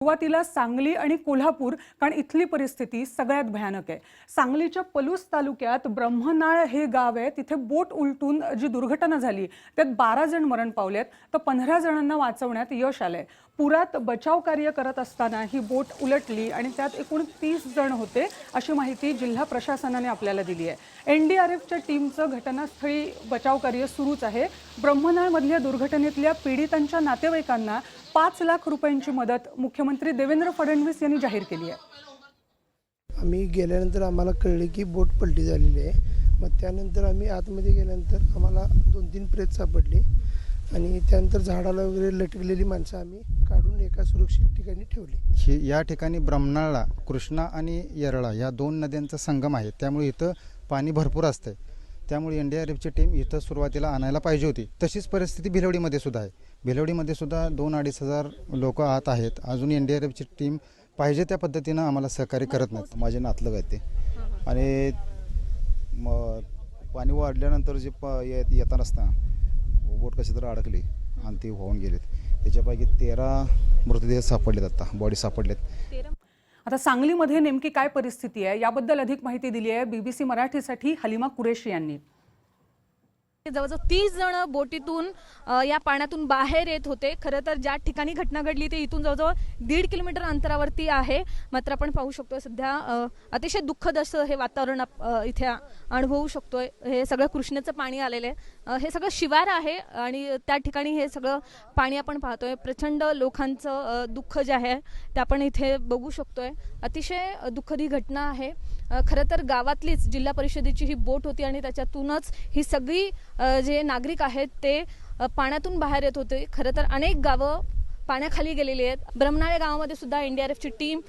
सुरुवातीला सांगली आणि कोल्हापूर, कारण इथली परिस्थिती सगळ्यात भयानक आहे। सांगलीच्या पलूस तालुक्यात ब्रह्मनाळ हे गाव आहे, तिथे बोट उलटून जी दुर्घटना झाली त्यात 12 जण मरण पावलेत, तर 15 जणांना वाचवण्यात यश आलंय। पुरात बचाव कार्य करत असताना ही बोट उलटली आणि त्यात एकूण 30 जण होते, अशी माहिती जिल्हा प्रशासनाने आपल्याला दिली आहे। एनडीआरएफच्या टीमचं घटनास्थळी बचाव कार्य सुरूच आहे। ब्रह्मनाळमधल्या दुर्घटनेतल्या पीडितांच्या नातेवाईकांना 5 लाख रुपयांची मदत मुख्यमंत्री देवेंद्र फडणवीस यांनी जाहीर केली आहे। आम्ही गेल्यानंतर आम्हाला कळले की बोट पलटी झालेली आहे। मग त्यानंतर आम्ही आतमध्ये गेल्यानंतर आम्हाला 2-3 प्रेत सापडले आणि त्यानंतर झाडाला वगैरे लटकलेली माणसं आम्ही काढून एका सुरक्षित ठिकाणी ठेवली। या ठिकाणी ब्रह्मनाळला कृष्णा आणि येरळा या 2 नद्यांचा संगम आहे, त्यामुळे इथं पाणी भरपूर असते। त्यामुळे एनडीआरएफची टीम इथं सुरुवातीला आणायला पाहिजे होती। तशीच परिस्थिती भिलवडीमध्ये सुद्धा आहे। भिलवडीमध्ये सुद्धा 2-2.5 हजार लोक आत आहेत। अजून एनडीआरएफची टीम पाहिजे त्या पद्धतीनं आम्हाला सहकार्य करत नाहीत। माझे नातलग आहेत ते आणि पाणी वाढल्यानंतर जे येताना असताना बोट कशी तर अडकली आणि ती वाहून गेलेत। त्याच्यापैकी 13 मृतदेह सापडलेत, आता बॉडी सापडलेत। आता सांगलीमध्ये नेमकी काय परिस्थिती आहे याबद्दल अधिक माहिती दिली आहे बीबीसी मराठीसाठी हलिमा कुरेशी यांनी। जवळजवळ 30 जण बोटीतून या पाण्यातून बाहेर येत होते। खरं तर ज्या ठिकाणी घटना घडली ते इथून जवळजवळ 1.5 किलोमीटर अंतरावरती आहे। मात्र आपण पाहू शकतो सध्या अतिशय दुःखद असं हे वातावरण इथे अनुभवू शकतोय। हे सगळं कृष्णेचं पाणी आलेलं आहे, हे सगळं शिवार आहे आणि त्या ठिकाणी हे सगळं पाणी आपण पाहतोय। प्रचंड लोकांचं दुःख जे आहे ते आपण इथे बघू शकतोय। अतिशय दुःखद ही घटना आहे। खरं तर गावातलीच जिल्हा परिषदेची ही बोट होती आणि त्याच्यातूनच ही सगळी जे नागरिक आहेत ते पाण्यातून बाहेर येत होते। खरं तर अनेक गावं पाण्याखाली गेलेली आहेत। ब्रह्मनाळ गावामध्ये सुद्धा एनडीआरएफची टीम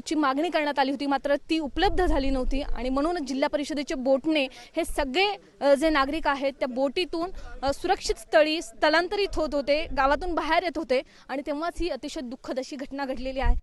ची मागणी करण्यात आली होती, मात्र ती उपलब्ध झाली नव्हती आणि म्हणून जिल्हा परिषदेच्या बोटने हे सगळे जे नागरिक आहेत त्या बोटीतून सुरक्षित स्थळी स्थलांतरित होत होते, गावातून बाहेर येत होते आणि तेव्हाच ही अतिशय दुःखद अशी घटना घडलेली आहे।